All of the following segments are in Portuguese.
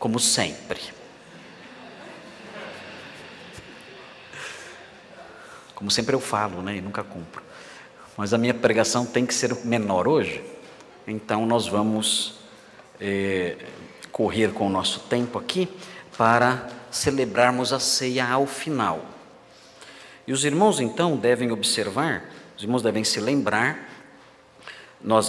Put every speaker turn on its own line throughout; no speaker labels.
como sempre. Como sempre eu falo, né, e nunca cumpro. Mas a minha pregação tem que ser menor hoje, então nós vamos correr com o nosso tempo aqui para celebrarmos a ceia ao final. E os irmãos então devem observar, os irmãos devem se lembrar,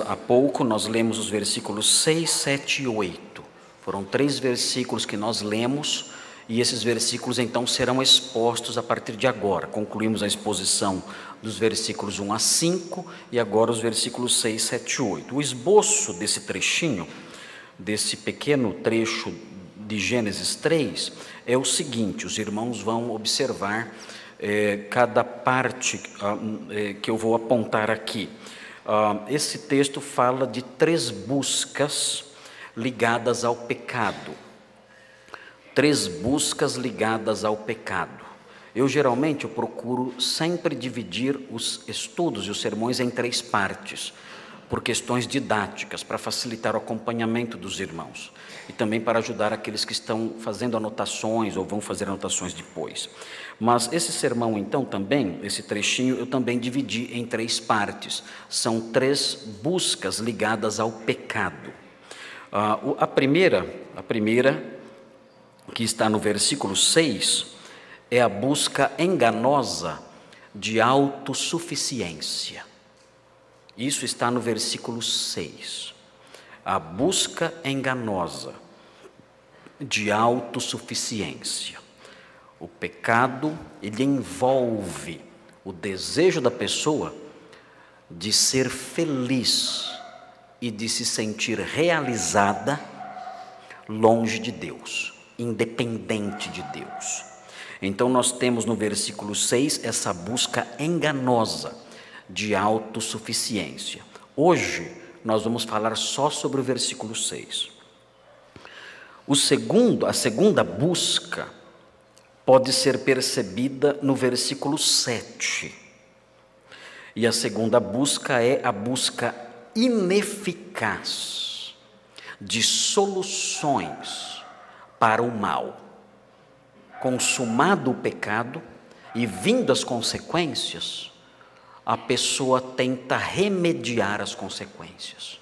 há pouco nós lemos os versículos 6, 7 e 8. Foram 3 versículos que nós lemos, e esses versículos então serão expostos a partir de agora. Concluímos a exposição dos versículos 1 a 5 e agora os versículos 6, 7 e 8. O esboço desse trechinho, desse pequeno trecho de Gênesis 3, é o seguinte: os irmãos vão observar cada parte que eu vou apontar aqui. Esse texto fala de 3 buscas ligadas ao pecado. 3 buscas ligadas ao pecado. Eu geralmente procuro sempre dividir os estudos e os sermões em 3 partes, por questões didáticas, para facilitar o acompanhamento dos irmãos e também para ajudar aqueles que estão fazendo anotações ou vão fazer anotações depois. Mas esse sermão então também, esse trechinho, eu também dividi em 3 partes. São 3 buscas ligadas ao pecado. A primeira que está no versículo 6, é a busca enganosa de autossuficiência. Isso está no versículo 6. A busca enganosa de autossuficiência. O pecado, ele envolve o desejo da pessoa de ser feliz e de se sentir realizada longe de Deus, independente de Deus. Então nós temos no versículo 6 essa busca enganosa de autossuficiência. Hoje nós vamos falar só sobre o versículo 6. A segunda busca pode ser percebida no versículo 7. E a segunda busca é a busca ineficaz de soluções para o mal. Consumado o pecado e vindo as consequências, a pessoa tenta remediar as consequências.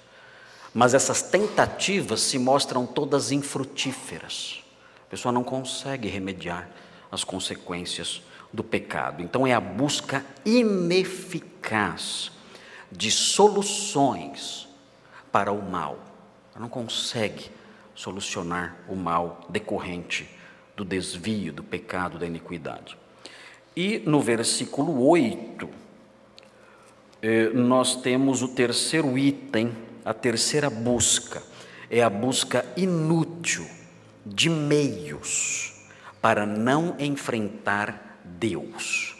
Mas essas tentativas se mostram todas infrutíferas. A pessoa não consegue remediar as consequências do pecado. Então é a busca ineficaz de soluções para o mal. Ela não consegue solucionar o mal decorrente do desvio, do pecado, da iniquidade. E no versículo 8, nós temos o terceiro item, a terceira busca, é a busca inútil de meios para não enfrentar Deus.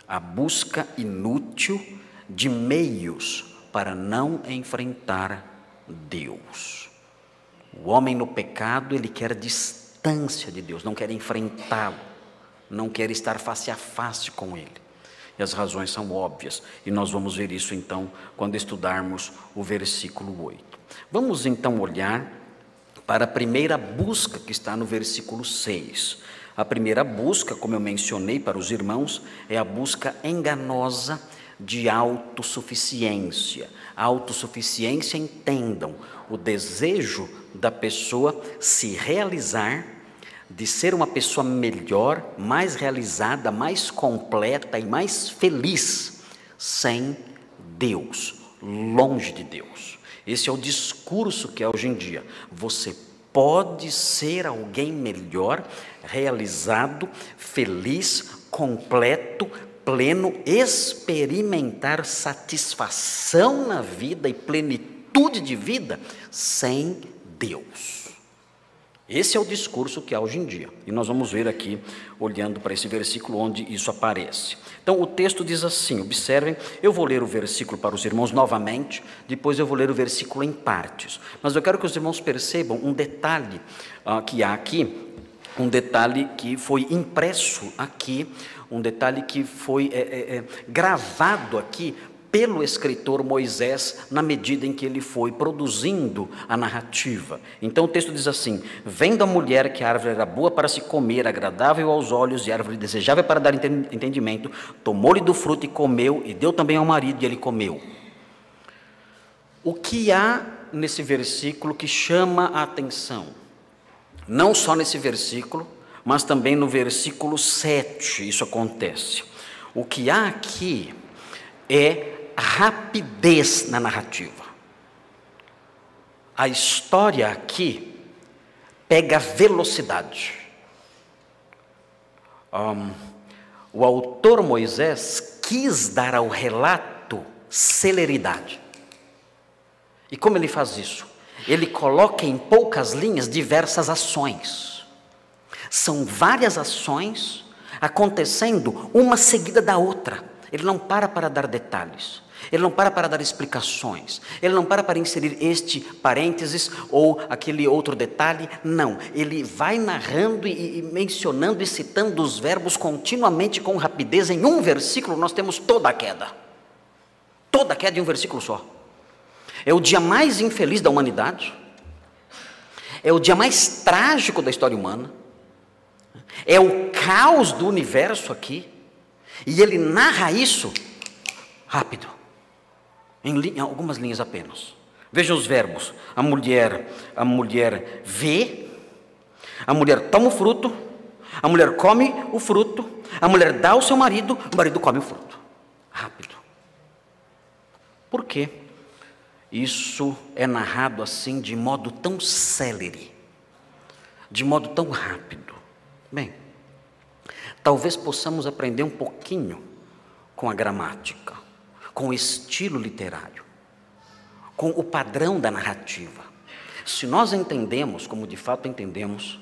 A busca inútil de meios para não enfrentar Deus. O homem no pecado, ele quer distância de Deus, não quer enfrentá-lo, não quer estar face a face com Ele. E as razões são óbvias, e nós vamos ver isso então, quando estudarmos o versículo 8. Vamos então olhar para a primeira busca que está no versículo 6. A primeira busca, como eu mencionei para os irmãos, é a busca enganosa de autossuficiência. A autossuficiência, entendam, o desejo da pessoa se realizar, de ser uma pessoa melhor, mais realizada, mais completa e mais feliz, sem Deus, longe de Deus. Esse é o discurso que é hoje em dia. Você pode ser alguém melhor, realizado, feliz, completo, pleno, experimentar satisfação na vida e plenitude de vida sem Deus. Esse é o discurso que há hoje em dia. E nós vamos ver aqui, olhando para esse versículo, onde isso aparece. Então, o texto diz assim, observem, eu vou ler o versículo para os irmãos novamente, depois eu vou ler o versículo em partes. Mas eu quero que os irmãos percebam um detalhe que há aqui, um detalhe que foi impresso aqui, um detalhe que foi gravado aqui pelo escritor Moisés, na medida em que ele foi produzindo a narrativa. Então o texto diz assim: vendo a mulher que a árvore era boa para se comer, agradável aos olhos e árvore desejável para dar entendimento, tomou-lhe do fruto e comeu, e deu também ao marido e ele comeu. O que há nesse versículo que chama a atenção? Não só nesse versículo, mas também no versículo 7 isso acontece. O que há aqui é rapidez na narrativa. A história aqui pega velocidade. O autor Moisés quis dar ao relato celeridade. E como ele faz isso? Ele coloca em poucas linhas diversas ações. São várias ações acontecendo uma seguida da outra. Ele não para dar detalhes. Ele não para dar explicações. Ele não para inserir este parênteses ou aquele outro detalhe. Não. Ele vai narrando e mencionando e citando os verbos continuamente com rapidez. Em um versículo nós temos toda a queda. Toda a queda em um versículo só. É o dia mais infeliz da humanidade. É o dia mais trágico da história humana. É o caos do universo aqui. E ele narra isso rápido. Em algumas linhas apenas. Veja os verbos. A mulher vê. A mulher toma o fruto. A mulher come o fruto. A mulher dá ao seu marido. O marido come o fruto. Rápido. Por quê? Isso é narrado assim de modo tão célere, de modo tão rápido. Bem, talvez possamos aprender um pouquinho com a gramática, com o estilo literário, com o padrão da narrativa. Se nós entendemos, como de fato entendemos,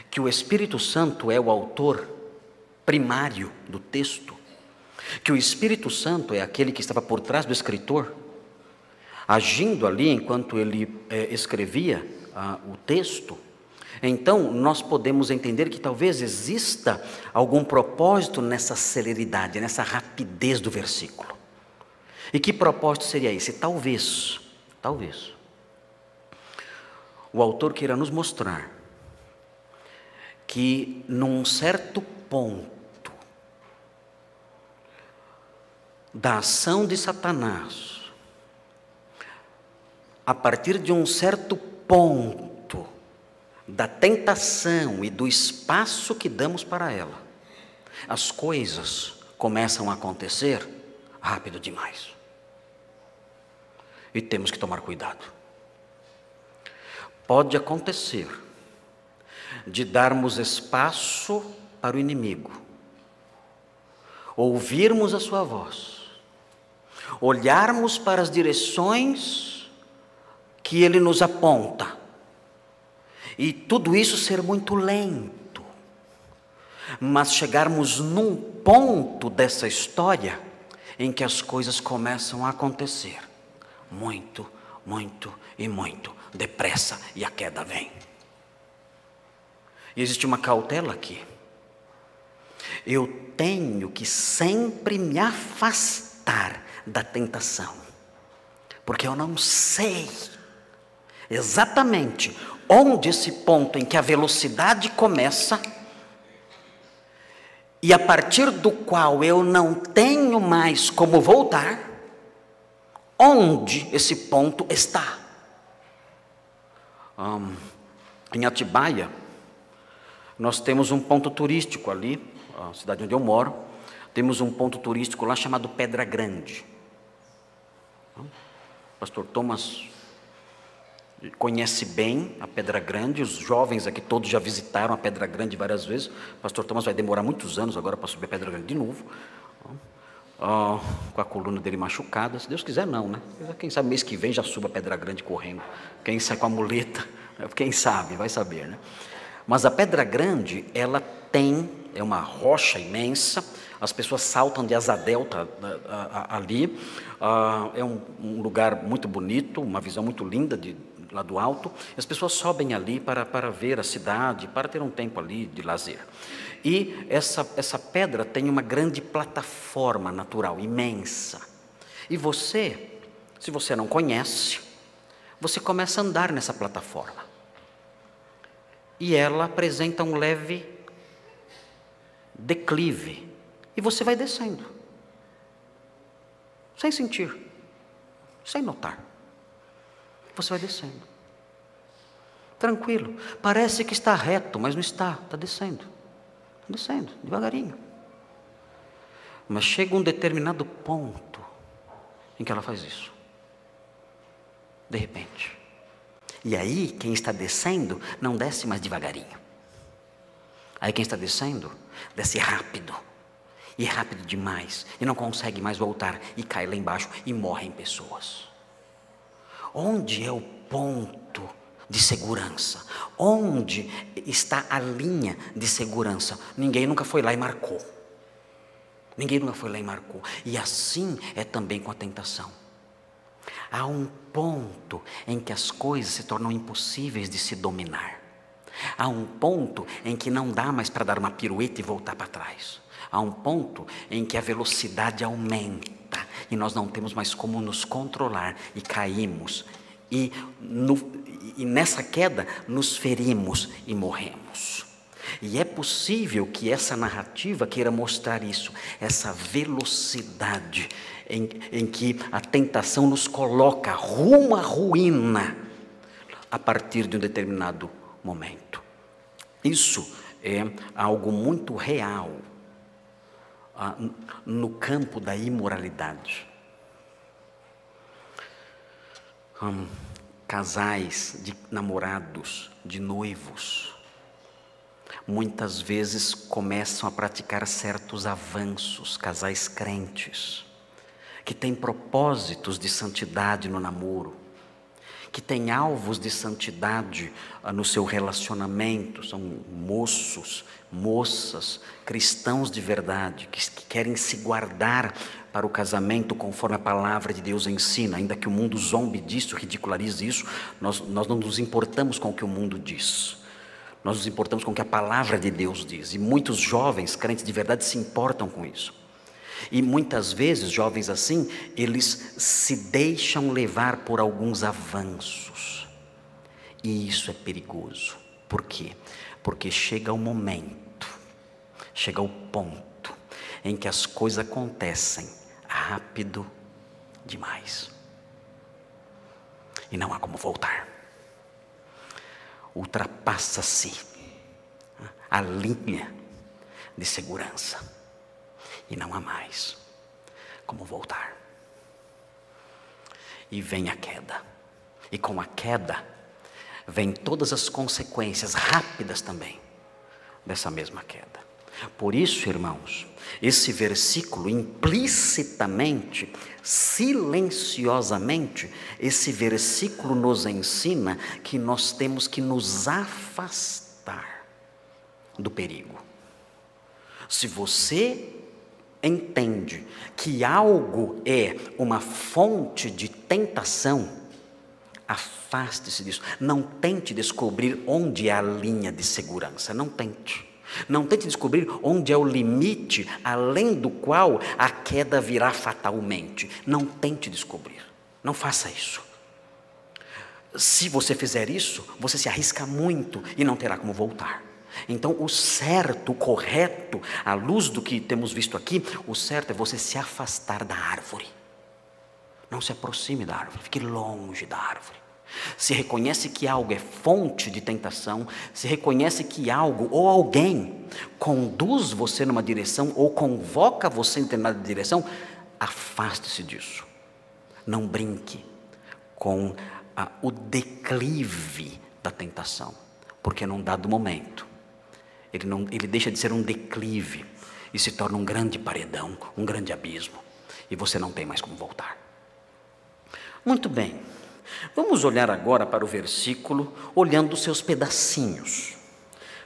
que o Espírito Santo é o autor primário do texto, que o Espírito Santo é aquele que estava por trás do escritor, agindo ali enquanto ele escrevia o texto, então nós podemos entender que talvez exista algum propósito nessa celeridade, nessa rapidez do versículo. E que propósito seria esse? Talvez, o autor queira nos mostrar que num certo ponto da ação de Satanás, a partir de um certo ponto da tentação e do espaço que damos para ela, as coisas começam a acontecer rápido demais. E temos que tomar cuidado. Pode acontecer de darmos espaço para o inimigo, ouvirmos a sua voz, olharmos para as direções que ele nos aponta, e tudo isso ser muito lento, mas chegarmos num ponto dessa história em que as coisas começam a acontecer muito, muito e muito depressa, e a queda vem. E existe uma cautela aqui. Eu tenho que sempre me afastar da tentação, porque eu não sei exatamente onde esse ponto em que a velocidade começa e a partir do qual eu não tenho mais como voltar, onde esse ponto está. Em Atibaia, nós temos um ponto turístico ali, a cidade onde eu moro, temos um ponto turístico lá chamado Pedra Grande. O pastor Thomas conhece bem a Pedra Grande, os jovens aqui todos já visitaram a Pedra Grande várias vezes. O pastor Thomas vai demorar muitos anos agora para subir a Pedra Grande de novo, com a coluna dele machucada. Se Deus quiser, não, né? Quem sabe mês que vem já suba a Pedra Grande correndo, quem sai com a muleta, quem sabe, vai saber, né? Mas a Pedra Grande, ela é uma rocha imensa, as pessoas saltam de asa delta ali, é um lugar muito bonito, uma visão muito linda lá do alto, e as pessoas sobem ali para ver a cidade, para ter um tempo ali de lazer. E essa pedra tem uma grande plataforma natural, imensa, E você, se você não conhece, você começa a andar nessa plataforma. E ela apresenta um leve declive. E você vai descendo. Sem sentir. Sem notar. Você vai descendo. Tranquilo. Parece que está reto, mas não está. Está descendo. Está descendo, devagarinho. Mas chega um determinado ponto em que ela faz isso. De repente. E aí, quem está descendo, não desce mais devagarinho. Aí quem está descendo, desce rápido. E rápido demais. E não consegue mais voltar. E cai lá embaixo e morrem pessoas. Onde é o ponto de segurança? Onde está a linha de segurança? Ninguém nunca foi lá e marcou. Ninguém nunca foi lá e marcou. E assim é também com a tentação. Há um ponto em que as coisas se tornam impossíveis de se dominar. Há um ponto em que não dá mais para dar uma pirueta e voltar para trás. Há um ponto em que a velocidade aumenta e nós não temos mais como nos controlar e caímos. E nessa queda nos ferimos e morremos. E é possível que essa narrativa queira mostrar isso, essa velocidade em que a tentação nos coloca rumo à ruína a partir de um determinado momento. Isso é algo muito real no campo da imoralidade. Casais de namorados, de noivos, muitas vezes começam a praticar certos avanços, casais crentes, que têm propósitos de santidade no namoro, que têm alvos de santidade no seu relacionamento, são moços, moças, cristãos de verdade, que querem se guardar para o casamento conforme a palavra de Deus ensina, ainda que o mundo zombe disso, ridicularize isso, nós não nos importamos com o que o mundo diz. Nós nos importamos com o que a palavra de Deus diz. E muitos jovens crentes de verdade se importam com isso. E muitas vezes, jovens assim, eles se deixam levar por alguns avanços. E isso é perigoso. Por quê? Porque chega o momento, chega o ponto em que as coisas acontecem rápido demais. E não há como voltar. Ultrapassa-se a linha de segurança. E não há mais como voltar. E vem a queda. E com a queda, vem todas as consequências rápidas também dessa mesma queda. Por isso, irmãos, esse versículo implicitamente, silenciosamente, esse versículo nos ensina que nós temos que nos afastar do perigo. Se você entende que algo é uma fonte de tentação, afaste-se disso. Não tente descobrir onde é a linha de segurança. Não tente. Não tente descobrir onde é o limite além do qual a queda virá fatalmente. Não tente descobrir. Não faça isso. Se você fizer isso, você se arrisca muito e não terá como voltar. Então o certo, o correto, à luz do que temos visto aqui, o certo é você se afastar da árvore. Não se aproxime da árvore, fique longe da árvore. Se reconhece que algo é fonte de tentação, se reconhece que algo ou alguém conduz você numa direção ou convoca você em determinada direção, afaste-se disso. Não brinque com o declive da tentação, porque num dado momento ele deixa de ser um declive e se torna um grande paredão, um grande abismo, e você não tem mais como voltar. Muito bem, vamos olhar agora para o versículo, olhando os seus pedacinhos.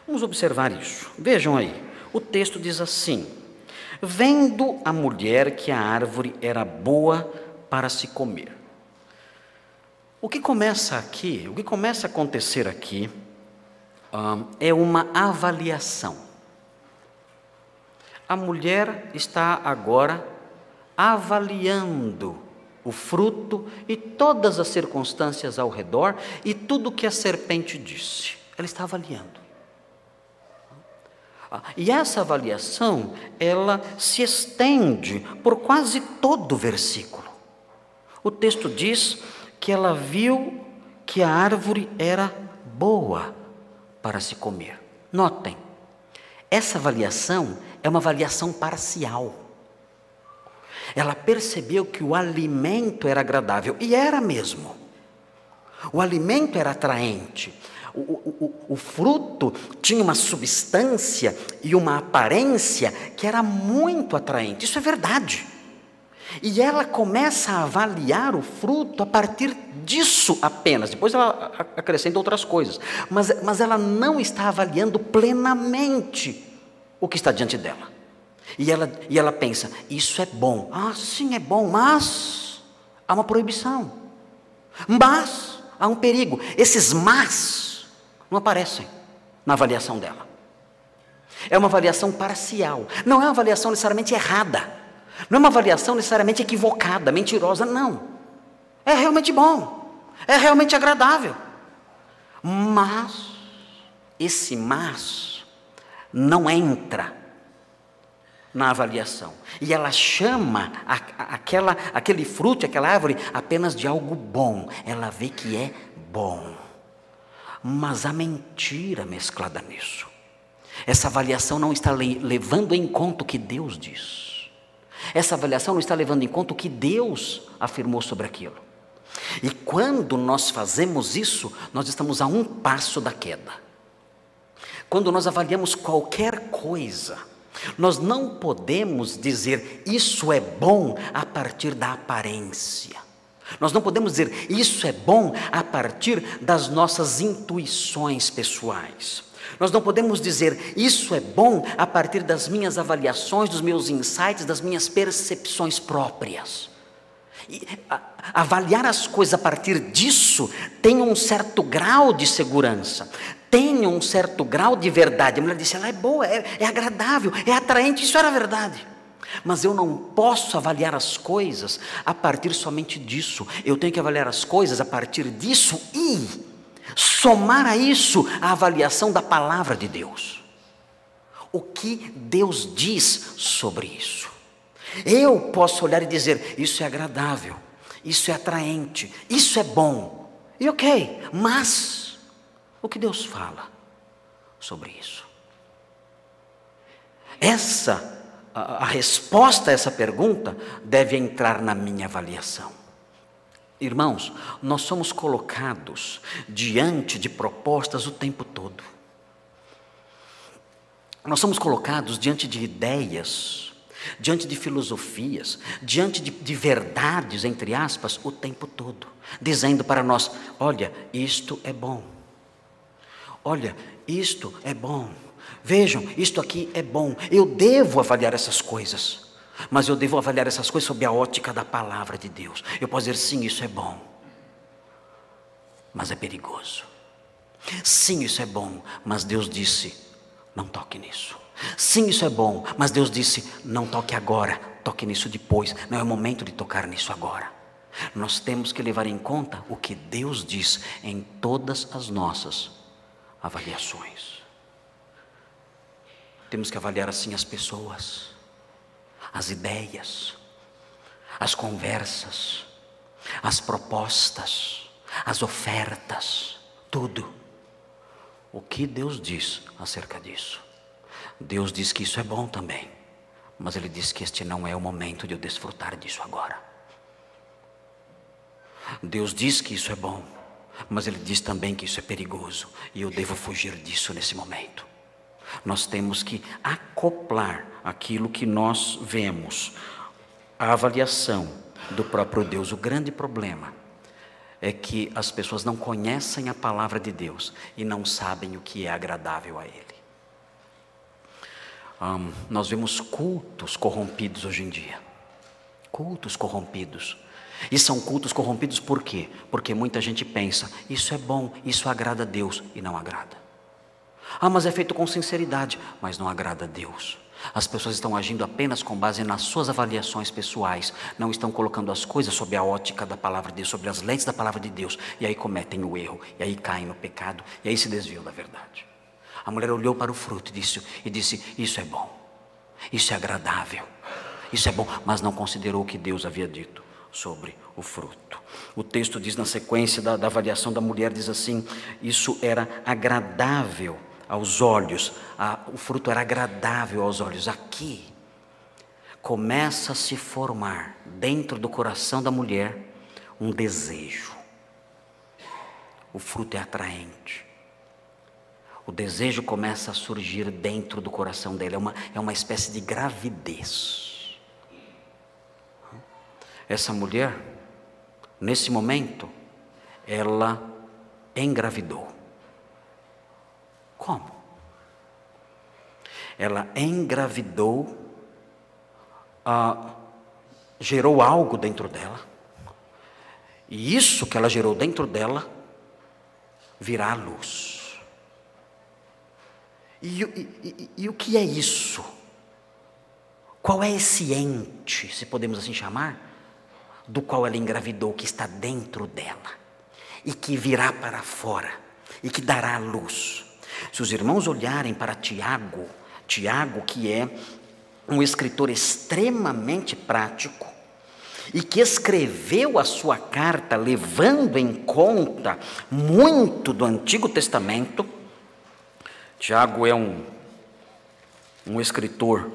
Vamos observar isso. Vejam aí, o texto diz assim: vendo a mulher que a árvore era boa para se comer. O que começa a acontecer aqui, é uma avaliação. A mulher está agora avaliando o fruto e todas as circunstâncias ao redor e tudo o que a serpente disse. Ela está avaliando. E essa avaliação, ela se estende por quase todo o versículo. O texto diz que ela viu que a árvore era boa para se comer. Notem, essa avaliação é uma avaliação parcial. Ela percebeu que o alimento era agradável, e era mesmo. O alimento era atraente. O fruto tinha uma substância e uma aparência que era muito atraente. Isso é verdade. E ela começa a avaliar o fruto a partir disso apenas. Depois ela acrescenta outras coisas. Mas ela não está avaliando plenamente o que está diante dela. E ela pensa, isso é bom. Ah, sim, é bom, mas há uma proibição. Mas há um perigo. Esses mas não aparecem na avaliação dela. É uma avaliação parcial. Não é uma avaliação necessariamente errada. Não é uma avaliação necessariamente equivocada, mentirosa, não. É realmente bom. É realmente agradável. Mas esse mas não entra na avaliação. E ela chama aquele fruto, aquela árvore, apenas de algo bom. Ela vê que é bom. Mas há mentira mesclada nisso. Essa avaliação não está levando em conta o que Deus diz. Essa avaliação não está levando em conta o que Deus afirmou sobre aquilo. E quando nós fazemos isso, nós estamos a um passo da queda. Quando nós avaliamos qualquer coisa, nós não podemos dizer isso é bom a partir da aparência. Nós não podemos dizer isso é bom a partir das nossas intuições pessoais. Nós não podemos dizer isso é bom a partir das minhas avaliações, dos meus insights, das minhas percepções próprias. E avaliar as coisas a partir disso tem um certo grau de segurança, tem um certo grau de verdade. A mulher disse, ela é boa, é agradável, é atraente, isso era verdade. Mas eu não posso avaliar as coisas a partir somente disso. Eu tenho que avaliar as coisas a partir disso e somar a isso a avaliação da palavra de Deus. O que Deus diz sobre isso? Eu posso olhar e dizer, isso é agradável, isso é atraente, isso é bom. E ok, mas o que Deus fala sobre isso? A resposta a essa pergunta deve entrar na minha avaliação. Irmãos, nós somos colocados diante de propostas o tempo todo. Nós somos colocados diante de ideias, diante de filosofias, diante de verdades, entre aspas, o tempo todo, dizendo para nós, olha, isto é bom. Olha, isto é bom. Vejam, isto aqui é bom. Eu devo avaliar essas coisas, mas eu devo avaliar essas coisas sob a ótica da palavra de Deus. Eu posso dizer, sim, isso é bom, mas é perigoso. Sim, isso é bom, mas Deus disse, não toque nisso. Sim, isso é bom, mas Deus disse, não toque agora, toque nisso depois. Não é o momento de tocar nisso agora. Nós temos que levar em conta o que Deus diz em todas as nossas avaliações. Temos que avaliar assim as pessoas, as ideias, as conversas, as propostas, as ofertas, tudo. O que Deus diz acerca disso? Deus diz que isso é bom também, mas Ele diz que este não é o momento de eu desfrutar disso agora. Deus diz que isso é bom, mas Ele diz também que isso é perigoso, e eu devo fugir disso nesse momento. Nós temos que acoplar aquilo que nós vemos, a avaliação do próprio Deus. O grande problema é que as pessoas não conhecem a palavra de Deus e não sabem o que é agradável a Ele. Nós vemos cultos corrompidos hoje em dia. Cultos corrompidos. E são cultos corrompidos por quê? Porque muita gente pensa, isso é bom, isso agrada a Deus, e não agrada. Ah, mas é feito com sinceridade, mas não agrada a Deus. As pessoas estão agindo apenas com base nas suas avaliações pessoais, não estão colocando as coisas sob a ótica da palavra de Deus, sobre as lentes da palavra de Deus, e aí cometem o erro, e aí caem no pecado, e aí se desviam da verdade. A mulher olhou para o fruto e disse: isso é bom, isso é agradável, isso é bom, mas não considerou o que Deus havia dito sobre o fruto. O texto diz, na sequência da avaliação da mulher, diz assim: isso era agradável aos olhos, o fruto era agradável aos olhos. Aqui começa a se formar dentro do coração da mulher um desejo. O fruto é atraente. O desejo começa a surgir dentro do coração dele, é uma espécie de gravidez. Essa mulher, nesse momento, ela engravidou. Como? Ela engravidou, gerou algo dentro dela, e isso que ela gerou dentro dela virá à luz. E o que é isso? Qual é esse ente, se podemos assim chamar, do qual ela engravidou, que está dentro dela e que virá para fora e que dará à luz? Se os irmãos olharem para Tiago, que é um escritor extremamente prático e que escreveu a sua carta levando em conta muito do Antigo Testamento. Tiago é um escritor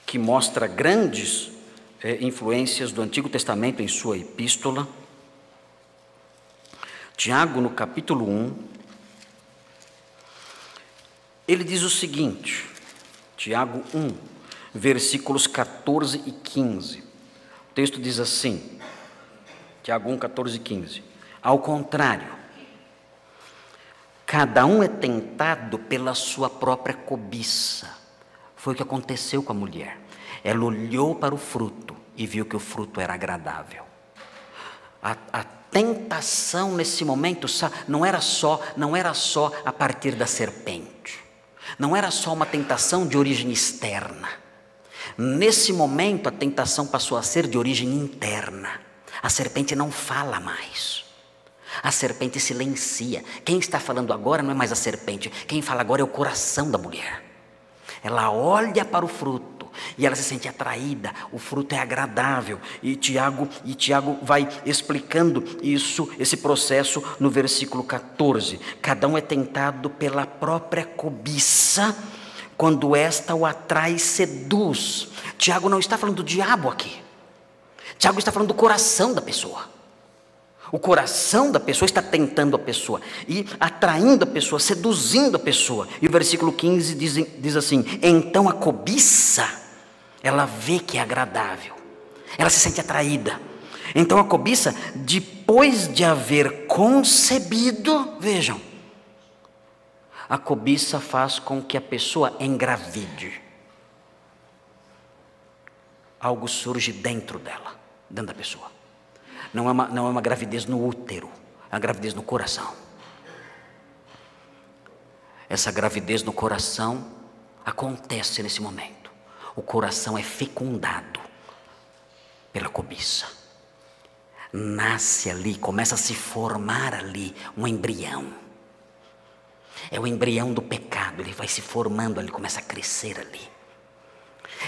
que mostra grandes influências do Antigo Testamento em sua epístola. Tiago, no capítulo 1, ele diz o seguinte, Tiago 1, versículos 14 e 15. O texto diz assim, Tiago 1, 14 e 15. Ao contrário, cada um é tentado pela sua própria cobiça. Foi o que aconteceu com a mulher. Ela olhou para o fruto e viu que o fruto era agradável. A tentação nesse momento não era só a partir da serpente. Não era só uma tentação de origem externa. Nesse momento a tentação passou a ser de origem interna. A serpente não fala mais. A serpente silencia. Quem está falando agora não é mais a serpente. Quem fala agora é o coração da mulher. Ela olha para o fruto e ela se sente atraída. O fruto é agradável. E Tiago vai explicando esse processo no versículo 14. Cada um é tentado pela própria cobiça, quando esta o atrai e seduz. Tiago não está falando do diabo aqui. Tiago está falando do coração da pessoa. O coração da pessoa está tentando a pessoa e atraindo a pessoa, seduzindo a pessoa. E o versículo 15 diz assim: então a cobiça, ela vê que é agradável, ela se sente atraída. Então a cobiça, depois de haver concebido, vejam, a cobiça faz com que a pessoa engravide. Algo surge dentro dela, dentro da pessoa. Não é uma gravidez no útero, é uma gravidez no coração. Essa gravidez no coração acontece nesse momento. O coração é fecundado pela cobiça. Nasce ali, começa a se formar ali um embrião. É o embrião do pecado, ele vai se formando ali, começa a crescer ali.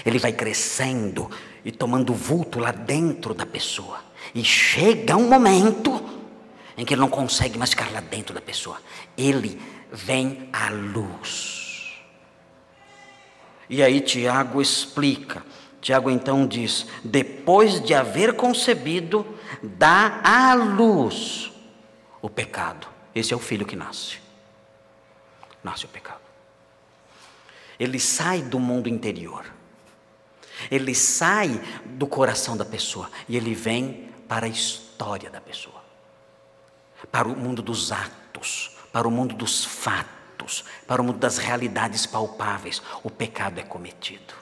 Ele vai crescendo e tomando vulto lá dentro da pessoa. E chega um momento em que ele não consegue mais ficar lá dentro da pessoa. Ele vem à luz. E aí Tiago explica. Tiago então diz: depois de haver concebido, dá à luz o pecado. Esse é o filho que nasce. Nasce o pecado. Ele sai do mundo interior. Ele sai do coração da pessoa e ele vem para a história da pessoa, para o mundo dos atos, para o mundo dos fatos, para o mundo das realidades palpáveis. O pecado é cometido.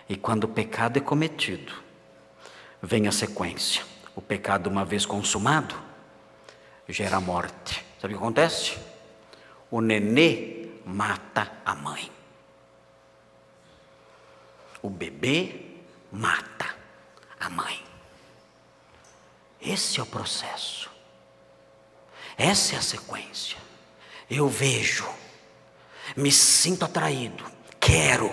E quando o pecado é cometido, vem a sequência. O pecado, uma vez consumado, gera morte. Sabe o que acontece? O nenê mata a mãe. O bebê mata a mãe. Esse é o processo. Essa é a sequência. Eu vejo, me sinto atraído, quero.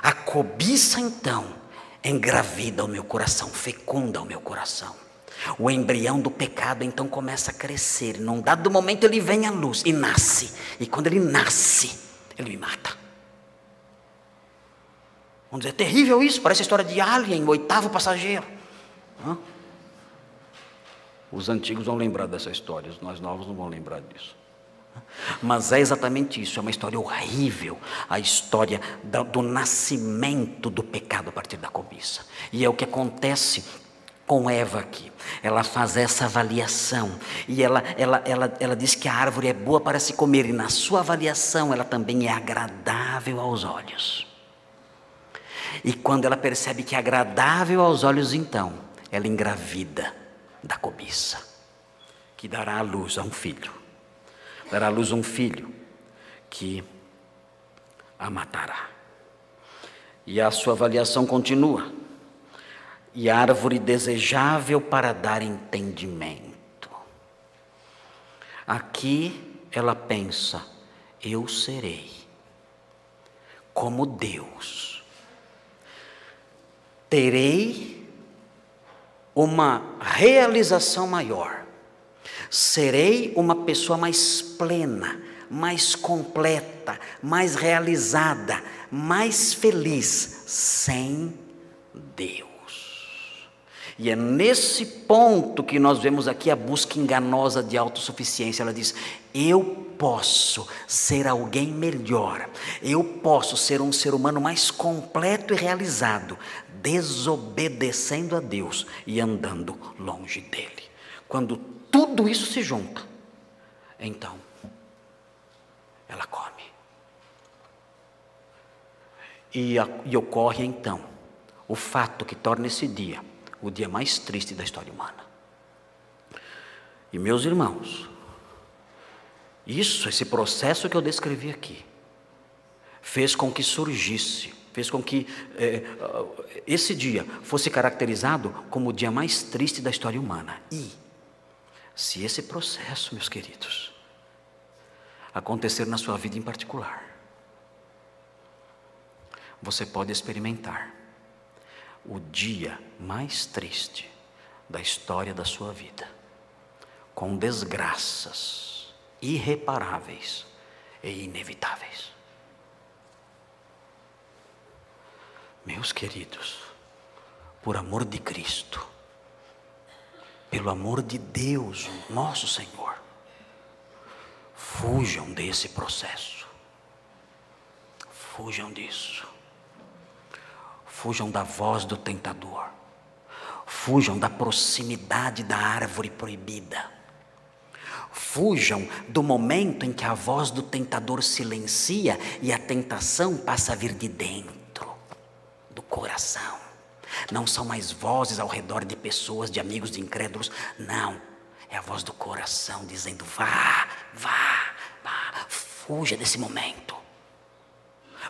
A cobiça então engravida o meu coração, fecunda o meu coração. O embrião do pecado então começa a crescer. Num dado momento ele vem à luz e nasce. E quando ele nasce, ele me mata. Vamos dizer, é terrível isso, parece a história de Alien, o oitavo passageiro. Os antigos vão lembrar dessa história, os nós novos não vão lembrar disso. Mas é exatamente isso, é uma história horrível, a história do nascimento do pecado a partir da cobiça. E é o que acontece com Eva aqui. Ela faz essa avaliação e ela diz que a árvore é boa para se comer, e na sua avaliação ela também é agradável aos olhos. E quando ela percebe que é agradável aos olhos, então ela engravida da cobiça, que dará à luz a um filho. Dará à luz um filho que a matará. E a sua avaliação continua. E árvore desejável para dar entendimento. Aqui ela pensa, eu serei como Deus. Terei uma realização maior. Serei uma pessoa mais plena, mais completa, mais realizada, mais feliz, sem Deus. E é nesse ponto que nós vemos aqui a busca enganosa de autossuficiência. Ela diz, eu posso ser alguém melhor, eu posso ser um ser humano mais completo e realizado, desobedecendo a Deus e andando longe dele. Quando tudo isso se junta, então ela come. E ocorre então o fato que torna esse dia o dia mais triste da história humana. E meus irmãos, esse processo que eu descrevi aqui, fez com que surgisse, fez com que esse dia fosse caracterizado como o dia mais triste da história humana. E se esse processo, meus queridos, acontecer na sua vida em particular, você pode experimentar o dia mais triste da história da sua vida, com desgraças irreparáveis e inevitáveis. Meus queridos, por amor de Cristo, pelo amor de Deus, nosso Senhor, fujam desse processo, fujam disso. Fujam da voz do tentador. Fujam da proximidade da árvore proibida. Fujam do momento em que a voz do tentador silencia e a tentação passa a vir de dentro, do coração. Não são mais vozes ao redor de pessoas, de amigos, de incrédulos. Não, é a voz do coração dizendo, vá, vá, vá. Fuja desse momento.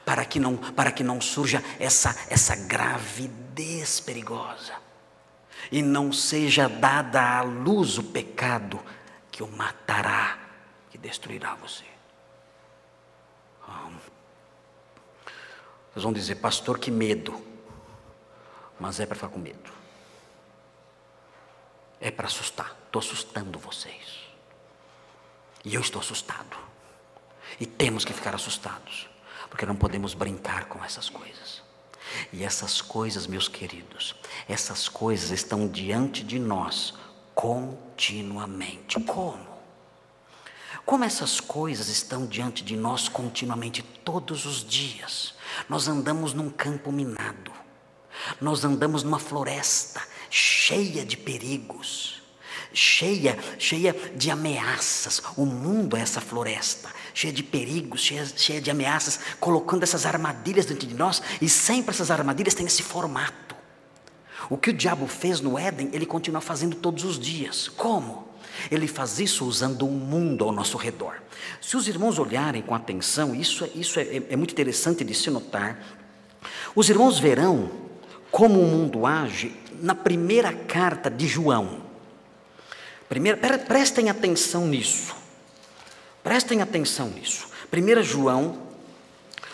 Para que não surja essa gravidez perigosa. E não seja dada à luz o pecado que o matará, que destruirá você. Vocês vão dizer, pastor, que medo. Mas é para ficar com medo. É para assustar. Estou assustando vocês. E eu estou assustado. E temos que ficar assustados. Porque não podemos brincar com essas coisas. E essas coisas, meus queridos, essas coisas estão diante de nós continuamente. Como? Como essas coisas estão diante de nós continuamente, todos os dias? Nós andamos num campo minado. Nós andamos numa floresta cheia de perigos, cheia de ameaças. O mundo é essa floresta, cheia de perigos, cheia de ameaças, colocando essas armadilhas diante de nós, e sempre essas armadilhas têm esse formato. O que o diabo fez no Éden, ele continua fazendo todos os dias. Como? Ele faz isso usando o mundo ao nosso redor. Se os irmãos olharem com atenção, isso é muito interessante de se notar. Os irmãos verão como o mundo age na primeira carta de João. Prestem atenção nisso. Prestem atenção nisso. 1 João,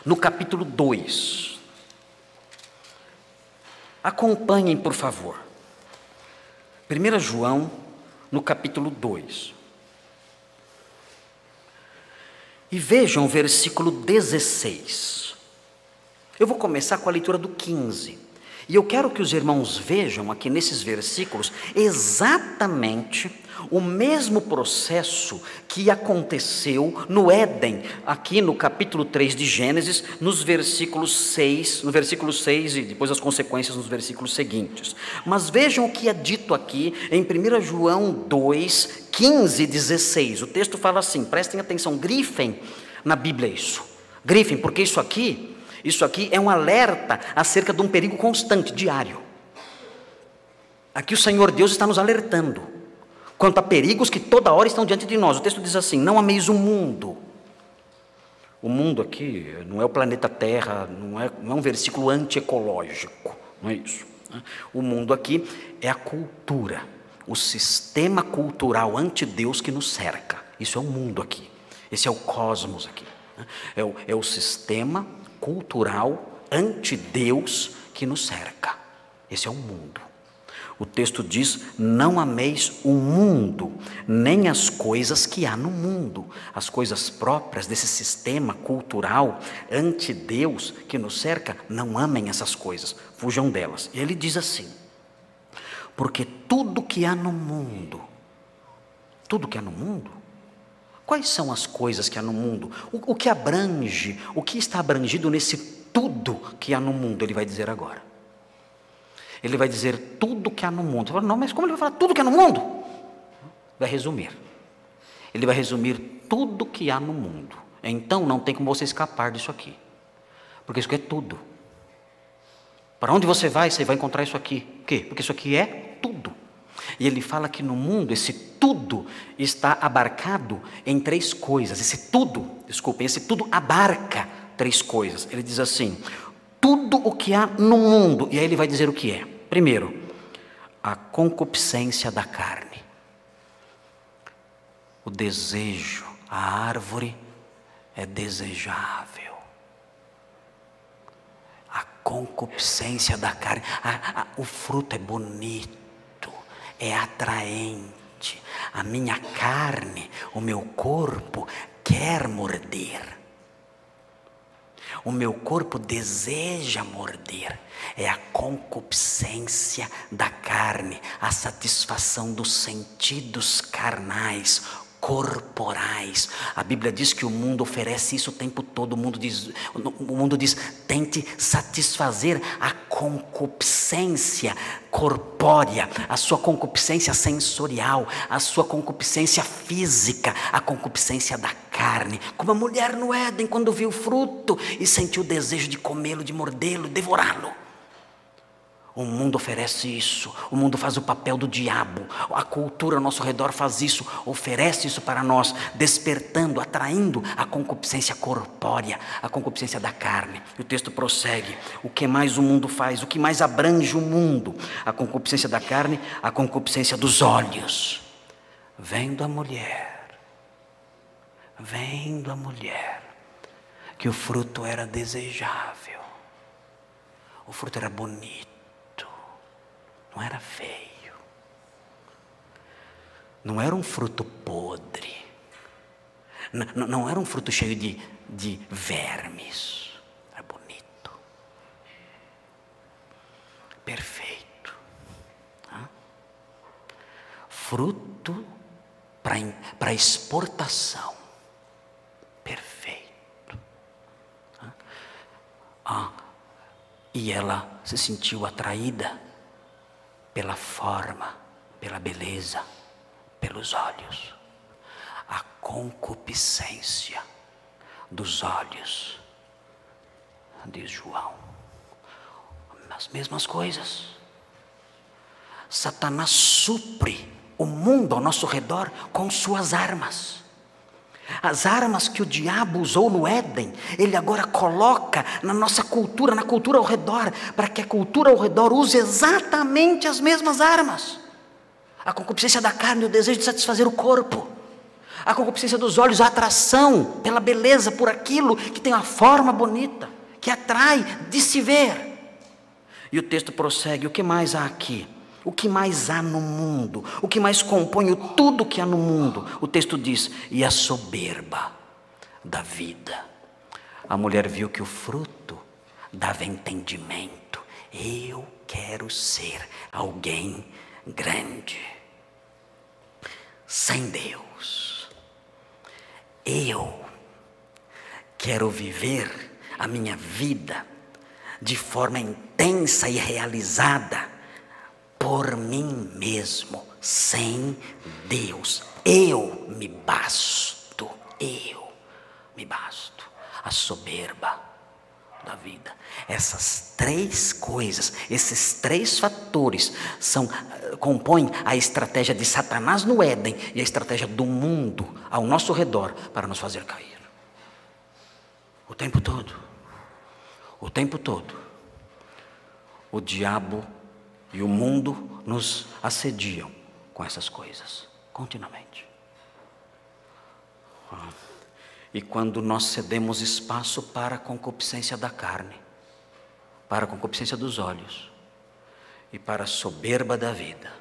no capítulo 2. Acompanhem, por favor. 1 João, no capítulo 2. E vejam o versículo 16. Eu vou começar com a leitura do 15. E eu quero que os irmãos vejam aqui nesses versículos exatamente o mesmo processo que aconteceu no Éden, aqui no capítulo 3 de Gênesis, no versículo 6 e depois as consequências nos versículos seguintes. Mas vejam o que é dito aqui em 1 João 2, 15 e 16. O texto fala assim, prestem atenção, grifem na Bíblia isso. Grifem, porque isso aqui é um alerta acerca de um perigo constante, diário. Aqui o Senhor Deus está nos alertando quanto a perigos que toda hora estão diante de nós. O texto diz assim, não ameis o mundo. O mundo aqui não é o planeta Terra, não é um versículo antiecológico, não é isso. O mundo aqui é a cultura, o sistema cultural anti-Deus que nos cerca. Isso é o mundo aqui, esse é o cosmos aqui. É o sistema cultural anti-Deus que nos cerca. Esse é o mundo. O texto diz, não ameis o mundo, nem as coisas que há no mundo. As coisas próprias desse sistema cultural anti-Deus que nos cerca, não amem essas coisas, fujam delas. E ele diz assim, porque tudo que há no mundo, quais são as coisas que há no mundo? O que abrange, o que está abrangido nesse tudo que há no mundo, ele vai dizer agora. Ele vai dizer tudo que há no mundo. Você fala, não, mas como ele vai falar tudo que há no mundo? Vai resumir. Ele vai resumir tudo que há no mundo. Então não tem como você escapar disso aqui. Porque isso aqui é tudo. Para onde você vai encontrar isso aqui. Por quê? Porque isso aqui é tudo. E ele fala que no mundo esse tudo está abarcado em 3 coisas. Esse tudo abarca 3 coisas. Ele diz assim, tudo o que há no mundo. E aí ele vai dizer o que é. Primeiro, a concupiscência da carne. O desejo, a árvore é desejável. A concupiscência da carne, o fruto é bonito, é atraente. A minha carne, o meu corpo quer morder. O meu corpo deseja morder. É a concupiscência da carne, a satisfação dos sentidos carnais, corporais. A Bíblia diz que o mundo oferece isso o tempo todo. O mundo diz, tente satisfazer a concupiscência corpórea, a sua concupiscência sensorial, a sua concupiscência física, a concupiscência da carne. Como a mulher no Éden, quando viu o fruto e sentiu o desejo de comê-lo, de mordê-lo, devorá-lo. O mundo oferece isso, o mundo faz o papel do diabo, a cultura ao nosso redor faz isso, oferece isso para nós, despertando, atraindo a concupiscência corpórea, a concupiscência da carne. E o texto prossegue, o que mais o mundo faz, o que mais abrange o mundo? A concupiscência da carne, a concupiscência dos olhos. Vendo a mulher, que o fruto era desejável, o fruto era bonito, não era feio, não era um fruto podre, não era um fruto cheio de vermes, era bonito, perfeito, fruto para exportação, perfeito. E ela se sentiu atraída pela forma, pela beleza, pelos olhos. A concupiscência dos olhos, diz João, as mesmas coisas. Satanás supre o mundo ao nosso redor com suas armas. As armas que o diabo usou no Éden, ele agora coloca na nossa cultura, na cultura ao redor, para que a cultura ao redor use exatamente as mesmas armas. A concupiscência da carne, o desejo de satisfazer o corpo. A concupiscência dos olhos, a atração pela beleza, por aquilo que tem uma forma bonita, que atrai de se ver. E o texto prossegue: o que mais há aqui? O que mais há no mundo? O que mais compõe o tudo que há no mundo? O texto diz: e a soberba da vida. A mulher viu que o fruto dava entendimento. Eu quero ser alguém grande. Sem Deus. Eu quero viver a minha vida de forma intensa e realizada por mim mesmo, sem Deus. Eu me basto. A soberba da vida. Essas três coisas, esses três fatores compõem a estratégia de Satanás no Éden e a estratégia do mundo ao nosso redor para nos fazer cair. O tempo todo, o diabo e o mundo nos assediam com essas coisas, continuamente. E quando nós cedemos espaço para a concupiscência da carne, para a concupiscência dos olhos e para a soberba da vida,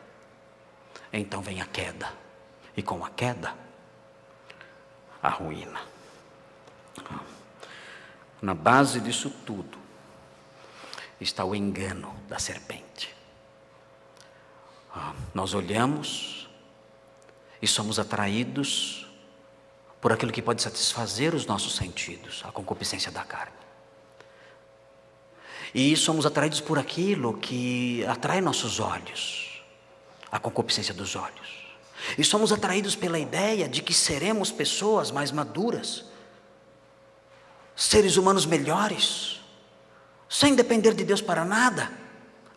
então vem a queda. E com a queda, a ruína. Na base disso tudo está o engano da serpente. Nós olhamos e somos atraídos por aquilo que pode satisfazer os nossos sentidos, a concupiscência da carne. E somos atraídos por aquilo que atrai nossos olhos, a concupiscência dos olhos. E somos atraídos pela ideia de que seremos pessoas mais maduras, seres humanos melhores, sem depender de Deus para nada,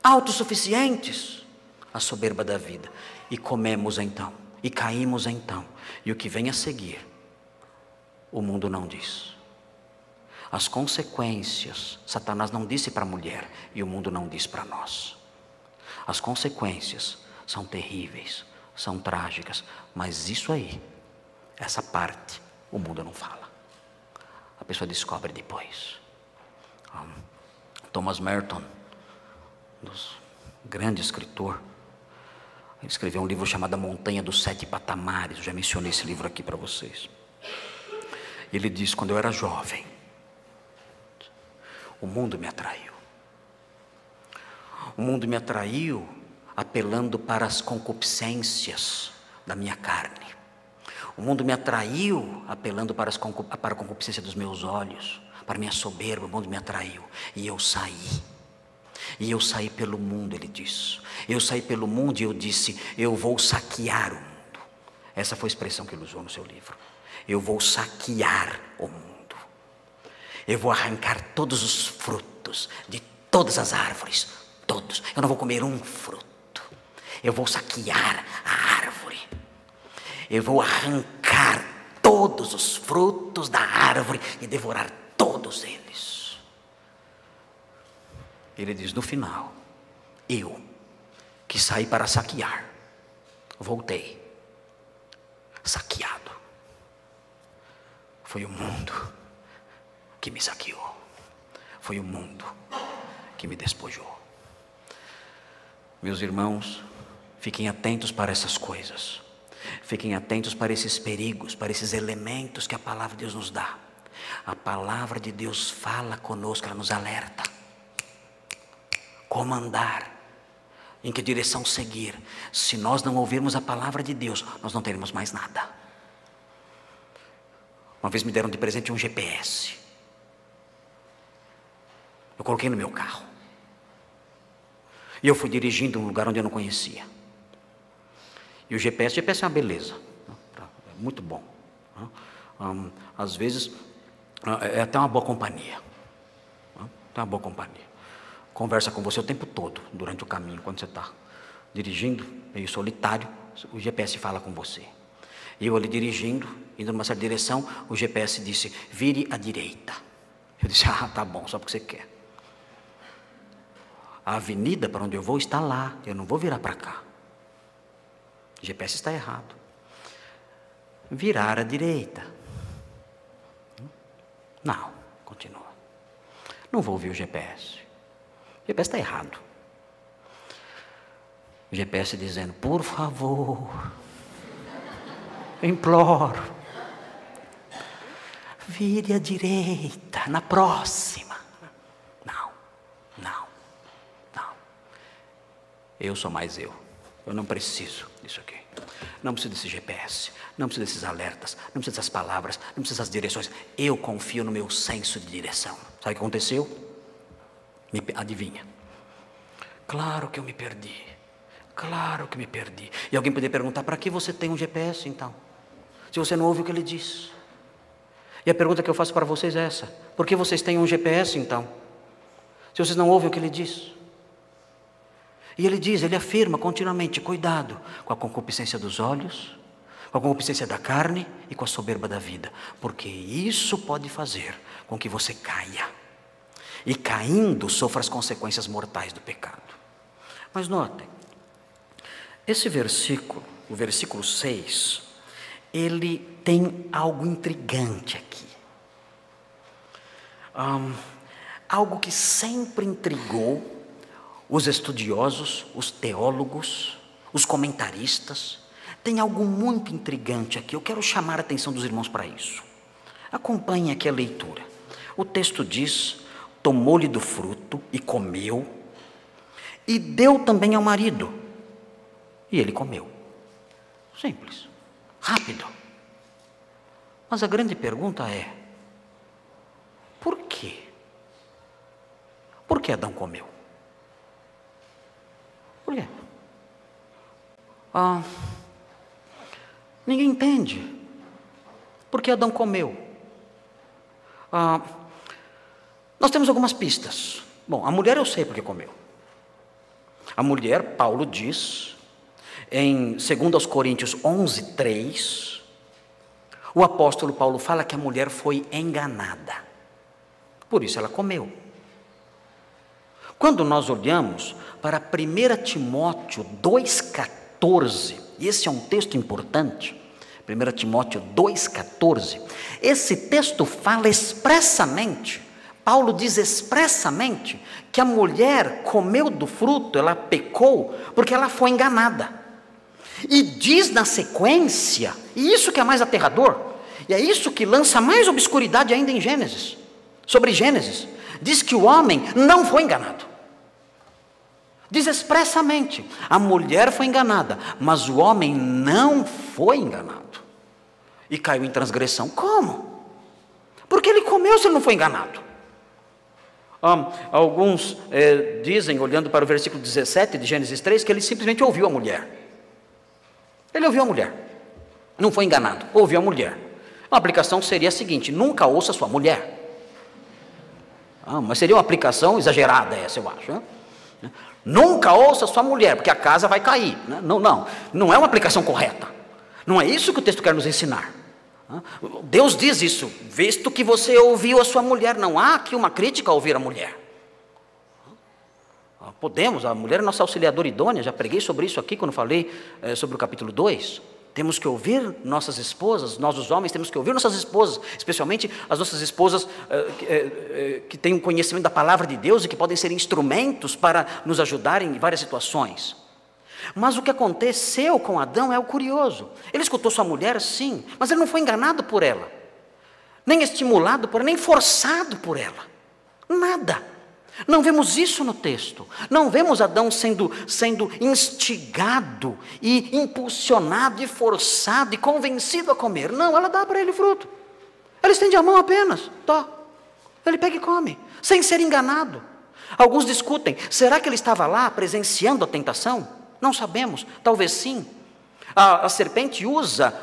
autossuficientes. A soberba da vida. E comemos então, e caímos então. E o que vem a seguir, o mundo não diz. As consequências, Satanás não disse para a mulher, e o mundo não diz para nós. As consequências são terríveis, são trágicas, mas isso aí, essa parte, o mundo não fala. A pessoa descobre depois. Thomas Merton, grande escritor, ele escreveu um livro chamado A Montanha dos Sete Patamares. Eu já mencionei esse livro aqui para vocês. Ele diz: quando eu era jovem, o mundo me atraiu. O mundo me atraiu apelando para as concupiscências da minha carne. O mundo me atraiu apelando para a concupiscência dos meus olhos, para a minha soberba. O mundo me atraiu e eu saí. E eu saí pelo mundo, ele diz. Eu saí pelo mundo e eu disse: eu vou saquear o mundo. Essa foi a expressão que ele usou no seu livro. Eu vou saquear o mundo. Eu vou arrancar todos os frutos de todas as árvores. Todos. Eu não vou comer um fruto. Eu vou saquear a árvore. Eu vou arrancar todos os frutos da árvore e devorar todos eles. Ele diz: no final, eu, que saí para saquear, voltei saqueado. Foi o mundo que me saqueou. Foi o mundo que me despojou. Meus irmãos, fiquem atentos para essas coisas. Fiquem atentos para esses perigos, para esses elementos que a palavra de Deus nos dá. A palavra de Deus fala conosco, ela nos alerta. Como andar, em que direção seguir. Se nós não ouvirmos a palavra de Deus, nós não teremos mais nada. Uma vez me deram de presente um GPS. Eu coloquei no meu carro. E eu fui dirigindo um lugar onde eu não conhecia. E o GPS é uma beleza. É muito bom. Às vezes, é até uma boa companhia. Tem uma boa companhia. Conversa com você o tempo todo, durante o caminho, quando você está dirigindo, meio solitário, o GPS fala com você. Eu ali dirigindo, indo numa certa direção, o GPS disse, vire à direita. Eu disse, tá bom, só porque você quer. A avenida para onde eu vou está lá, eu não vou virar para cá. O GPS está errado. Virar à direita. Não, continua. Não vou ouvir o GPS. O GPS está errado. O GPS dizendo, por favor, imploro, vire à direita, na próxima. Não. Eu sou mais eu não preciso disso aqui. Não preciso desse GPS, não preciso desses alertas, não preciso dessas palavras, não preciso dessas direções. Eu confio no meu senso de direção. Sabe o que aconteceu? Adivinha? Claro que eu me perdi. Claro que me perdi. E alguém poderia perguntar, para que você tem um GPS então? Se você não ouve o que ele diz. E a pergunta que eu faço para vocês é essa: por que vocês têm um GPS então? Se vocês não ouvem o que ele diz. E ele diz, ele afirma continuamente, cuidado com a concupiscência dos olhos, com a concupiscência da carne e com a soberba da vida. Porque isso pode fazer com que você caia. E caindo, sofra as consequências mortais do pecado. Mas notem, esse versículo, o versículo 6, ele tem algo intrigante aqui. Algo que sempre intrigou os estudiosos, os teólogos, os comentaristas. Tem algo muito intrigante aqui. Eu quero chamar a atenção dos irmãos para isso. Acompanhe aqui a leitura. O texto diz, tomou-lhe do fruto e comeu, e deu também ao marido, e ele comeu. Simples, rápido. Mas a grande pergunta é, por quê? Por que Adão comeu? Por quê? Ninguém entende por que Adão comeu. Nós temos algumas pistas. Bom, a mulher eu sei porque comeu. A mulher, Paulo diz, em 2 Coríntios 11:3, o apóstolo Paulo fala que a mulher foi enganada. Por isso ela comeu. Quando nós olhamos para 1 Timóteo 2,14, e esse é um texto importante, 1 Timóteo 2,14, esse texto fala expressamente, Paulo diz expressamente, que a mulher comeu do fruto, ela pecou, porque ela foi enganada. E diz na sequência, e isso que é mais aterrador, e é isso que lança mais obscuridade ainda em Gênesis, sobre Gênesis, diz que o homem não foi enganado. Diz expressamente, a mulher foi enganada, mas o homem não foi enganado. E caiu em transgressão. Como? Porque ele comeu se ele não foi enganado. Alguns dizem, olhando para o versículo 17 de Gênesis 3, que ele simplesmente ouviu a mulher. Ele ouviu a mulher. Não foi enganado, ouviu a mulher. Uma aplicação seria a seguinte: nunca ouça sua mulher. Mas seria uma aplicação exagerada essa, eu acho. Nunca ouça sua mulher, porque a casa vai cair. Não é uma aplicação correta. Não é isso que o texto quer nos ensinar. Deus diz isso, visto que você ouviu a sua mulher. Não há aqui uma crítica a ouvir a mulher. Podemos, a mulher é nossa auxiliadora idônea, já preguei sobre isso aqui quando falei sobre o capítulo 2. Temos que ouvir nossas esposas, nós os homens temos que ouvir nossas esposas, especialmente as nossas esposas que têm um conhecimento da palavra de Deus e que podem ser instrumentos para nos ajudar em várias situações. Mas o que aconteceu com Adão é o curioso. Ele escutou sua mulher, sim, mas ele não foi enganado por ela, nem estimulado por ela, nem forçado por ela, nada. Não vemos isso no texto. Não vemos Adão sendo instigado e impulsionado e forçado e convencido a comer. Não, ela dá para ele o fruto. Ela estende a mão apenas. Tá. Ele pega e come, sem ser enganado. Alguns discutem, será que ele estava lá presenciando a tentação? Não sabemos, talvez sim. A serpente usa